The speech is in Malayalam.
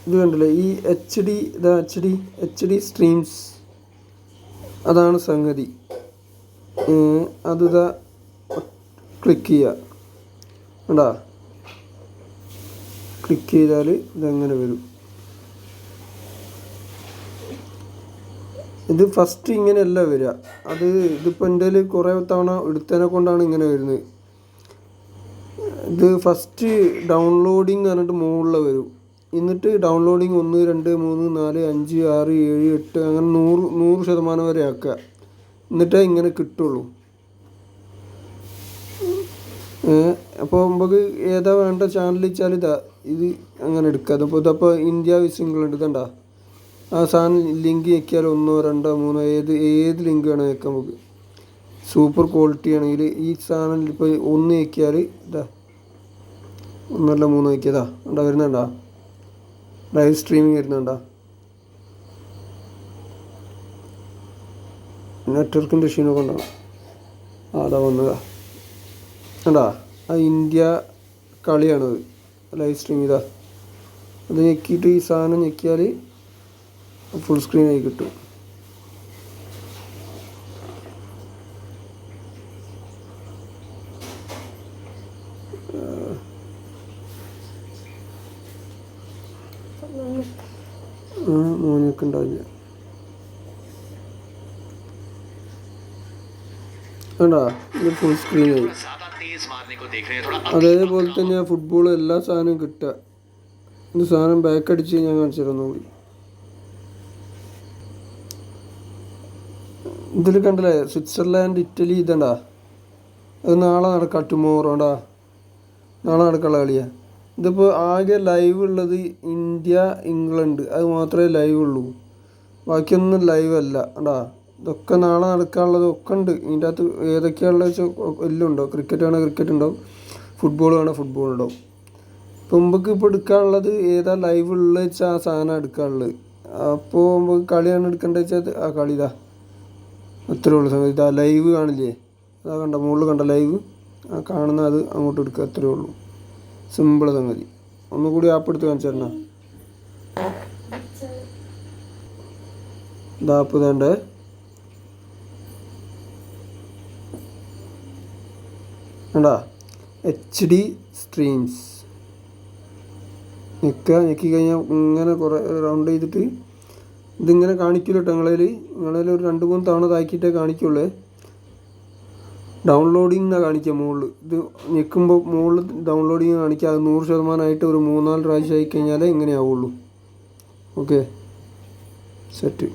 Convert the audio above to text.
ഇത് കണ്ടില്ലേ ഈ എച്ച് ഡി സ്ട്രീംസ് അതാണ് സംഗതി. അത് ക്ലിക്ക് ചെയ്യുക. കണ്ടാ, ക്ലിക്ക് ചെയ്താൽ ഇതെങ്ങനെ വരും. ഇത് ഫസ്റ്റ് ഇങ്ങനെയല്ല വരിക. ഇതിപ്പോൾ എൻ്റെ കയ്യിൽ കുറേ തവണ എടുത്തതിനെ കൊണ്ടാണ് ഇങ്ങനെ വരുന്നത്. ഇത് ഫസ്റ്റ് ഡൗൺലോഡിങ് പറഞ്ഞിട്ട് മുകളിൽ വരും. എന്നിട്ട് ഡൗൺലോഡിങ് 1 2 3 4 5 6 7 8 അങ്ങനെ 100% വരെ ആക്കുക. എന്നിട്ടേ ഇങ്ങനെ കിട്ടുള്ളൂ. അപ്പോൾ നമുക്ക് ഏതാ വേണ്ട ചാനൽ വെച്ചാൽ ഇത് അങ്ങനെ എടുക്കുക. ഇതിപ്പോൾ ഇന്ത്യ വിസ് ഇംഗ്ലണ്ട് ഇതണ്ട ആ സാധനം ലിങ്ക് ഞെക്കിയാൽ 1 2 3 ഏത് ലിങ്ക് വേണം ഞെക്കാം നമുക്ക്. സൂപ്പർ ക്വാളിറ്റി ആണെങ്കിൽ ഈ സാധനം ഇപ്പോൾ 1 ഞെക്കിയാൽ 1 അല്ല 3 ഞെക്കിയതാ ഉണ്ടാ വരുന്നുണ്ടാ, ലൈവ് സ്ട്രീമിങ് വരുന്നുണ്ടാ. നെറ്റ്വർക്കിൻ്റെ ക്ഷീണമൊക്കെ ഉണ്ടാവും. അതാ വന്നതാ കണ്ടാ, ആ ഇന്ത്യ കളിയാണത് ലൈവ് സ്ട്രീം. അത് ഞെക്കിയിട്ട് ഈ സാധനം ഞെക്കിയാൽ ഫുൾ സ്ക്രീനായി കിട്ടും. മോനൊക്കെ ഉണ്ടാവില്ല കണ്ടാ, ഇത് ഫുൾ സ്ക്രീനായി. അതേപോലെ തന്നെ ഫുട്ബോൾ എല്ലാ സാധനവും കിട്ടുക. ഇത് സാധനം ബാക്ക് അടിച്ച് ഞാൻ കാണിച്ചു തരാം ഒന്നുകൂടി. ഇതിൽ കണ്ടില്ലേ സ്വിറ്റ്സർലാൻഡ് ഇറ്റലി ഇതണ്ടാ, അത് നാളെ നടക്കാം. ടുമോറോണ്ടാ നാളെ നടക്കാനുള്ള കളിയാണ്. ഇതിപ്പോൾ ആകെ ലൈവ് ഉള്ളത് ഇന്ത്യ ഇംഗ്ലണ്ട്, അത് മാത്രമേ ലൈവ് ഉള്ളൂ. ബാക്കിയൊന്നും ലൈവ് അല്ല കണ്ടാ. ഇതൊക്കെ നാളെ നടക്കാനുള്ളത് ഒക്കെ ഉണ്ട്. ഇതിൻ്റെ അകത്ത് ഏതൊക്കെയാണുള്ളത് വെച്ചാൽ എല്ലാം ഉണ്ടാവും. ക്രിക്കറ്റ് വേണേൽ ക്രിക്കറ്റ് ഉണ്ടാവും, ഫുട്ബോൾ വേണേൽ ഫുട്ബോൾ ഉണ്ടാവും. ഇപ്പോൾ നമുക്ക് ഇപ്പോൾ എടുക്കാനുള്ളത് ഏതാ ലൈവ് ഉള്ളത് വെച്ചാൽ ആ സാധനം എടുക്കാനുള്ളത്. അപ്പോൾ നമുക്ക് കളിയാണ് എടുക്കേണ്ടത് വെച്ചാൽ ആ കളി അത്രേ ഉള്ളൂ സംഗതി. ലൈവ് കാണില്ലേ, കണ്ട മുകളിൽ കണ്ട ലൈവ് ആ കാണുന്ന അത് അങ്ങോട്ട് എടുക്കുക, അത്രേ ഉള്ളൂ. സിമ്പിൾ സംഗതി. ഒന്നുകൂടി ആപ്പ് എടുത്ത് കാണിച്ചു തരണ. ആപ്പ് വേണ്ടേ, കണ്ടാ HD സ്ട്രീംസ് ഞെക്കി കഴിഞ്ഞാൽ ഇങ്ങനെ കുറേ റൗണ്ട് ചെയ്തിട്ട് ഇതിങ്ങനെ കാണിക്കില്ല കേട്ടോ. നിങ്ങളതിൽ ഒരു 2-3 തവണ ഇതാക്കിയിട്ടേ കാണിക്കുള്ളേ. ഡൗൺലോഡിങ് എന്നാണ് കാണിക്കുക മുകളിൽ. ഇത് ഞെക്കുമ്പോൾ മുകളിൽ ഡൗൺലോഡിങ് കാണിക്കുക. അത് 100% ഒരു 3-4 പ്രാവശ്യം ആയിക്കഴിഞ്ഞാലേ ഇങ്ങനെ ആവുള്ളൂ. Okay, set.